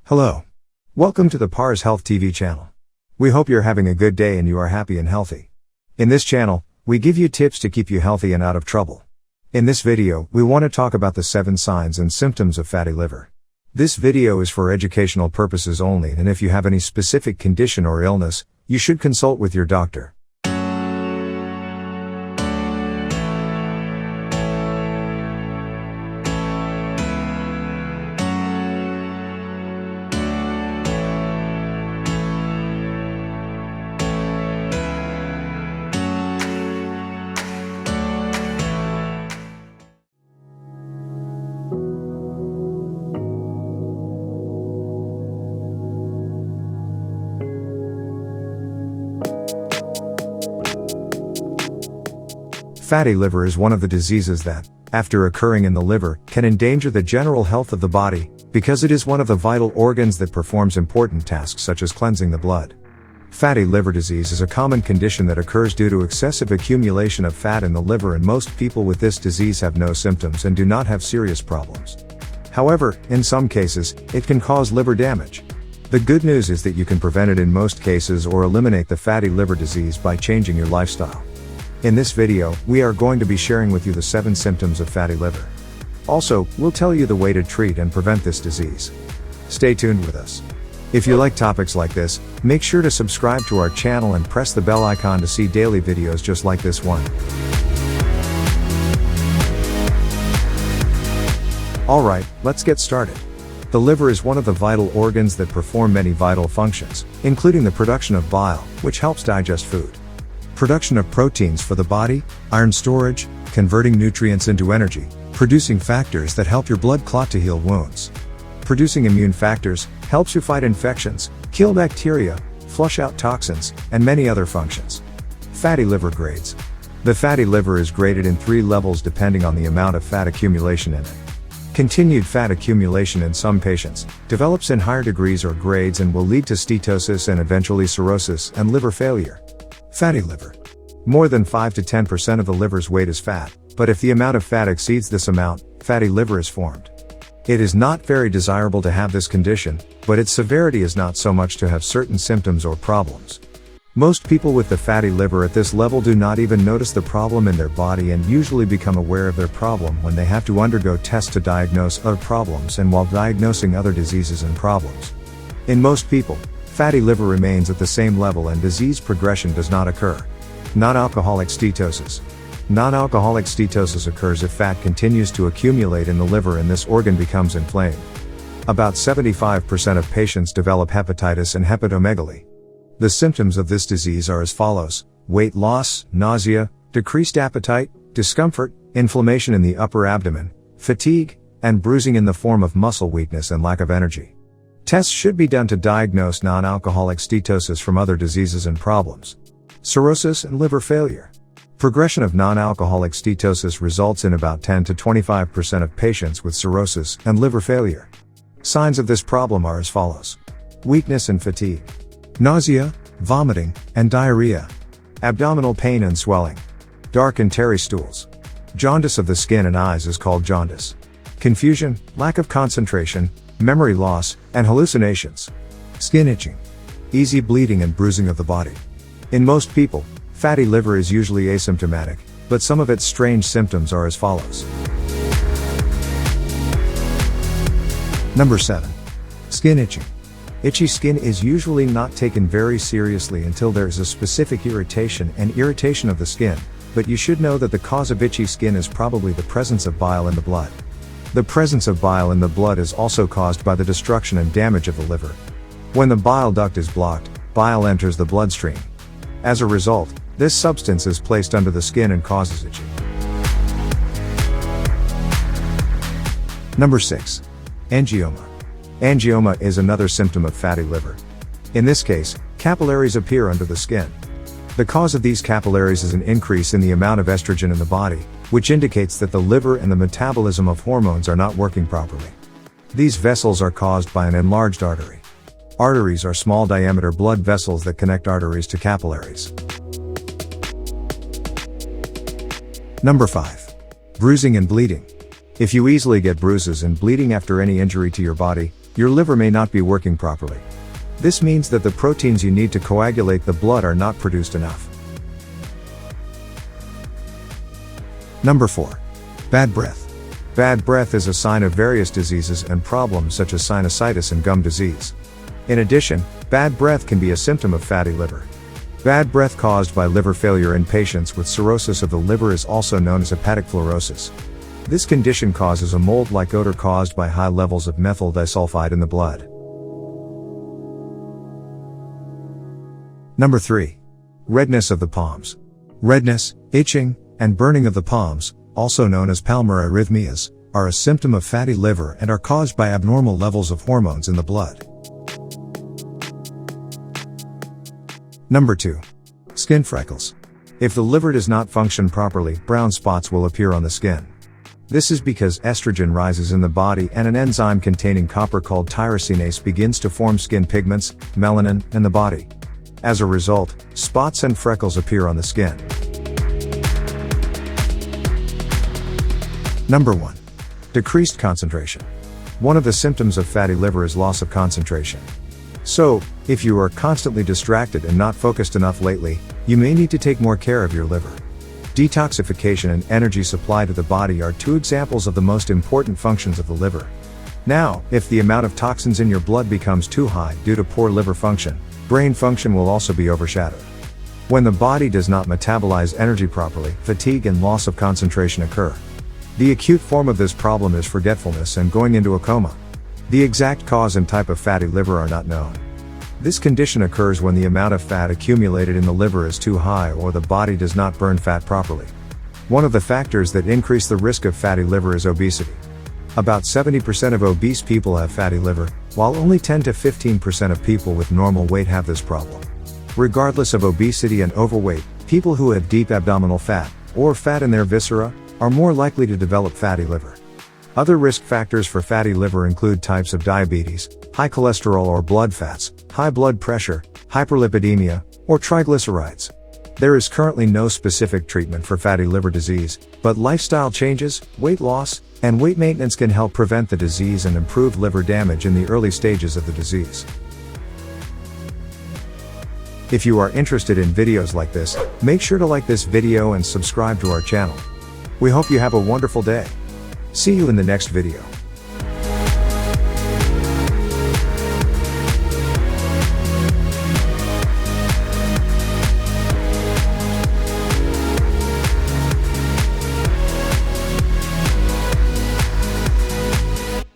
Hello. Welcome to the Pars Health TV channel. We hope you're having a good day and you are happy and healthy. In this channel, we give you tips to keep you healthy and out of trouble. In this video, we want to talk about the 7 signs and symptoms of fatty liver. This video is for educational purposes only, and if you have any specific condition or illness, you should consult with your doctor. Fatty liver is one of the diseases that, after occurring in the liver, can endanger the general health of the body, because it is one of the vital organs that performs important tasks such as cleansing the blood. Fatty liver disease is a common condition that occurs due to excessive accumulation of fat in the liver, and most people with this disease have no symptoms and do not have serious problems. However, in some cases, it can cause liver damage. The good news is that you can prevent it in most cases or eliminate the fatty liver disease by changing your lifestyle. In this video, we are going to be sharing with you the 7 symptoms of fatty liver. Also, we'll tell you the way to treat and prevent this disease. Stay tuned with us. If you like topics like this, make sure to subscribe to our channel and press the bell icon to see daily videos just like this one. Alright, let's get started. The liver is one of the vital organs that perform many vital functions, including the production of bile, which helps digest food. Production of proteins for the body, iron storage, converting nutrients into energy, producing factors that help your blood clot to heal wounds. Producing immune factors, helps you fight infections, kill bacteria, flush out toxins, and many other functions. Fatty liver grades. The fatty liver is graded in 3 levels depending on the amount of fat accumulation in it. Continued fat accumulation in some patients develops in higher degrees or grades and will lead to steatosis and eventually cirrhosis and liver failure. Fatty liver. More than 5 to 10% of the liver's weight is fat, but if the amount of fat exceeds this amount, fatty liver is formed. It is not very desirable to have this condition, but its severity is not so much to have certain symptoms or problems. Most people with the fatty liver at this level do not even notice the problem in their body and usually become aware of their problem when they have to undergo tests to diagnose other problems and while diagnosing other diseases and problems. In most people, fatty liver remains at the same level and disease progression does not occur. Non-alcoholic steatosis. Non-alcoholic steatosis occurs if fat continues to accumulate in the liver and this organ becomes inflamed. About 75% of patients develop hepatitis and hepatomegaly. The symptoms of this disease are as follows: weight loss, nausea, decreased appetite, discomfort, inflammation in the upper abdomen, fatigue, and bruising in the form of muscle weakness and lack of energy. Tests should be done to diagnose non-alcoholic steatosis from other diseases and problems. Cirrhosis and liver failure. Progression of non-alcoholic steatosis results in about 10 to 25% of patients with cirrhosis and liver failure. Signs of this problem are as follows: weakness and fatigue, nausea, vomiting, and diarrhea, abdominal pain and swelling, dark and tarry stools. Jaundice of the skin and eyes is called jaundice. Confusion, lack of concentration, memory loss, and hallucinations. Skin itching. Easy bleeding and bruising of the body. In most people, fatty liver is usually asymptomatic, but some of its strange symptoms are as follows. Number 7. Skin itching. Itchy skin is usually not taken very seriously until there is a specific irritation of the skin, but you should know that the cause of itchy skin is probably the presence of bile in the blood. The presence of bile in the blood is also caused by the destruction and damage of the liver. When the bile duct is blocked, bile enters the bloodstream. As a result, this substance is placed under the skin and causes itching. Number 6. Angioma. Angioma is another symptom of fatty liver. In this case, capillaries appear under the skin. The cause of these capillaries is an increase in the amount of estrogen in the body, which indicates that the liver and the metabolism of hormones are not working properly. These vessels are caused by an enlarged artery. Arteries are small diameter blood vessels that connect arteries to capillaries. Number 5. Bruising and bleeding. If you easily get bruises and bleeding after any injury to your body, your liver may not be working properly. This means that the proteins you need to coagulate the blood are not produced enough. Number 4. Bad breath. Bad breath is a sign of various diseases and problems such as sinusitis and gum disease. In addition, bad breath can be a symptom of fatty liver. Bad breath caused by liver failure in patients with cirrhosis of the liver is also known as hepatic fluorosis. This condition causes a mold-like odor caused by high levels of methyl disulfide in the blood. Number 3. Redness of the palms. Redness, itching, and burning of the palms, also known as palmar arrhythmias, are a symptom of fatty liver and are caused by abnormal levels of hormones in the blood. Number 2. Skin freckles. If the liver does not function properly, brown spots will appear on the skin. This is because estrogen rises in the body and an enzyme containing copper called tyrosinase begins to form skin pigments, melanin, in the body. As a result, spots and freckles appear on the skin. Number 1. Decreased concentration. One of the symptoms of fatty liver is loss of concentration. So, if you are constantly distracted and not focused enough lately, you may need to take more care of your liver. Detoxification and energy supply to the body are two examples of the most important functions of the liver. Now, if the amount of toxins in your blood becomes too high due to poor liver function, brain function will also be overshadowed. When the body does not metabolize energy properly, fatigue and loss of concentration occur. The acute form of this problem is forgetfulness and going into a coma. The exact cause and type of fatty liver are not known. This condition occurs when the amount of fat accumulated in the liver is too high or the body does not burn fat properly. One of the factors that increase the risk of fatty liver is obesity. About 70% of obese people have fatty liver, while only 10 to 15% of people with normal weight have this problem. Regardless of obesity and overweight, people who have deep abdominal fat, or fat in their viscera, are more likely to develop fatty liver. Other risk factors for fatty liver include types of diabetes, high cholesterol or blood fats, high blood pressure, hyperlipidemia, or triglycerides. There is currently no specific treatment for fatty liver disease, but lifestyle changes, weight loss, and weight maintenance can help prevent the disease and improve liver damage in the early stages of the disease. If you are interested in videos like this, make sure to like this video and subscribe to our channel. We hope you have a wonderful day. See you in the next video.